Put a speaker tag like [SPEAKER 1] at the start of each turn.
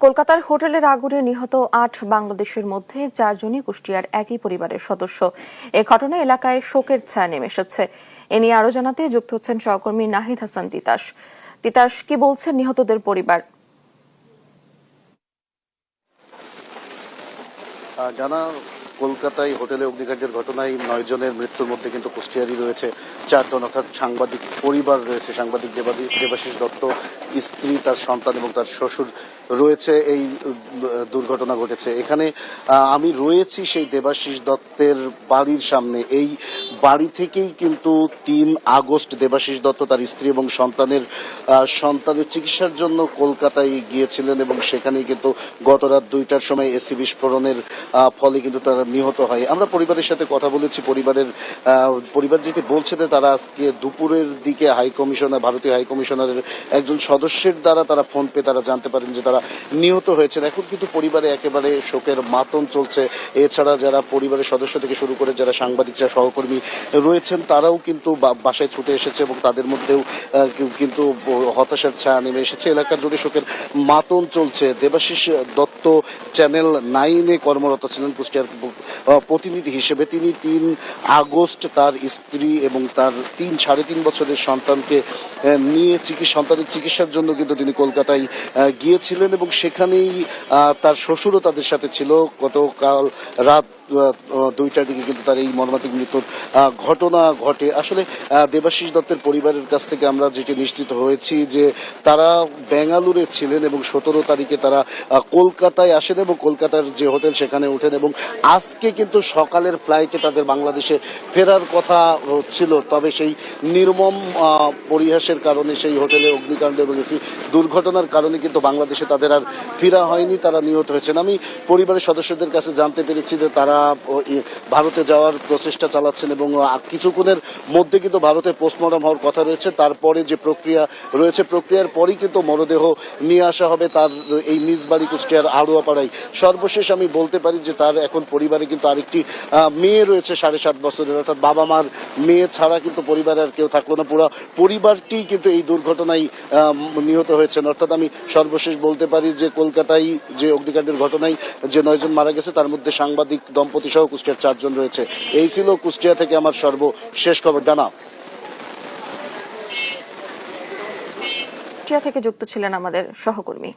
[SPEAKER 1] কলকাতার হোটেলের আগুনে নিহত ৮ বাংলাদেশের মধ্যে ৪ জনই কুষ্টিয়ার একই পরিবারের সদস্য। এ ঘটনায় এলাকায় শোকের ছায়া নেমে এসেছে। এ নিয়ে আরো জানাতে যুক্ত হচ্ছেন সহকর্মী নাহিদ হাসান তিতাস। তিতাস, কি বলছেন নিহতদের পরিবার?
[SPEAKER 2] জানা, কলকাতায় হোটেলে অগ্নিকাণ্ডের ঘটনায় ৯ জনের মৃত্যুর মধ্যে কিন্তু কুষ্টিয়ারই রয়েছে ৪ জন, অর্থাৎ সাংবাদিক পরিবার রয়েছে। সাংবাদিক দেবাশিস দত্ত, স্ত্রী, তার সন্তান এবং তার শ্বশুর রয়েছে। এই দুর্ঘটনা ঘটেছে এখানে। আমি রয়েছি সেই দেবাশিস দত্তের বাড়ির সামনে। এই বাড়ি থেকেই কিন্তু ৩ আগস্ট দেবাশিস দত্ত তার স্ত্রী এবং সন্তানের চিকিৎসার জন্য কলকাতায় গিয়েছিলেন এবং সেখানেই কিন্তু গত রাত ২টার সময় এসি বিস্ফোরণের ফলে কিন্তু তারা নিহত হয়। আমরা পরিবারের সাথে কথা বলেছি। পরিবার যেটি বলছে যে তারা আজকে দুপুরের দিকে ভারতীয় হাই কমিশনারের একজন সদস্যের দ্বারা তারা ফোন পেয়ে তারা জানতে পারেন যে তারা নিহত হয়েছেন। এখন কিন্তু পরিবারে একেবারে শোকের মাতম চলছে। এছাড়া যারা পরিবারের সদস্য থেকে শুরু করে যারা সাংবাদিকরা সহকর্মী রয়েছেন তারাও কিন্তু বাসায় ছুটে এসেছে এবং তাদের মধ্যেও কিন্তু হতাশার ছায়া নেমে এসেছে। এলাকার জুড়ে শোকের মাতম চলছে। দেবাশিস দত্ত চ্যানেল 9-এ কর্মরত ছিলেন কুষ্টিয়ার প্রতিনিধি হিসেবে। তিনি ৩ আগস্ট তার স্ত্রী এবং তার ৩.৫ বছরের সন্তানকে নিয়ে সন্তানের চিকিৎসার জন্য কিন্তু তিনি কলকাতায় গিয়েছিলেন এবং সেখানেই তার শ্বশুরও তাদের সাথে ছিল। গতকাল রাত ২টার দিকে কিন্তু তার এই মর্মান্তিক মৃত্যুর ঘটনা ঘটে। আসলে দেবাশিস দত্তের পরিবারের কাছ থেকে আমরা যেটি নিশ্চিত হয়েছি যে তারা বেঙ্গালুরে ছিলেন এবং ১৭ তারিখে তারা কলকাতায় আসেন এবং কলকাতার যে হোটেল সেখানে ওঠেন এবং আজকে কিন্তু সকালের ফ্লাইটে তাদের বাংলাদেশে ফেরার কথা ছিল। তবে সেই নির্মম পরিহাসের কারণে, সেই হোটেলে অগ্নিকাণ্ড এবং দুর্ঘটনার কারণে কিন্তু বাংলাদেশে তাদের আর ফেরা হয়নি, তারা নিহত হয়েছেন। আমি পরিবারের সদস্যদের কাছে জানতে পেরেছি যে তারা ভারতে যাওয়ার প্রচেষ্টা চালাচ্ছেন এবং কিছুক্ষণের মধ্যে কিন্তু ভারতে পোস্টমর্টম হওয়ার কথা রয়েছে। তারপরে যে প্রক্রিয়া রয়েছে, প্রক্রিয়ার পরই কিন্তু মরদেহ নিয়ে আসা হবে তার এই নিজ বাড়ি কুষ্টিয়ার আড়ুয়াপাড়ায়। সর্বশেষ আমি বলতে পারি যে তার এখন পরিবারে কিন্তু আরেকটি মেয়ে রয়েছে ৭.৫ বছরের, অর্থাৎ বাবা মার মেয়ে ছাড়া কিন্তু পরিবারে আর কেউ থাকলো না। পুরো পরিবারটি কিন্তু এই দুর্ঘটনায় নিহত হয়েছেন। অর্থাৎ আমি সর্বশেষ বলতে পারি যে কলকাতায় যে অগ্নিকাণ্ডের ঘটনায় যে ৯ জন মারা গেছে তার মধ্যে সাংবাদিক দম্পতি সহ কুষ্টিয়ার ৪ জন রয়েছে। এই ছিল কুষ্টিয়া থেকে আমার সর্বশেষ খবর। জানা,
[SPEAKER 1] কুষ্টিয়া থেকে যুক্ত ছিলেন আমাদের সহকর্মী।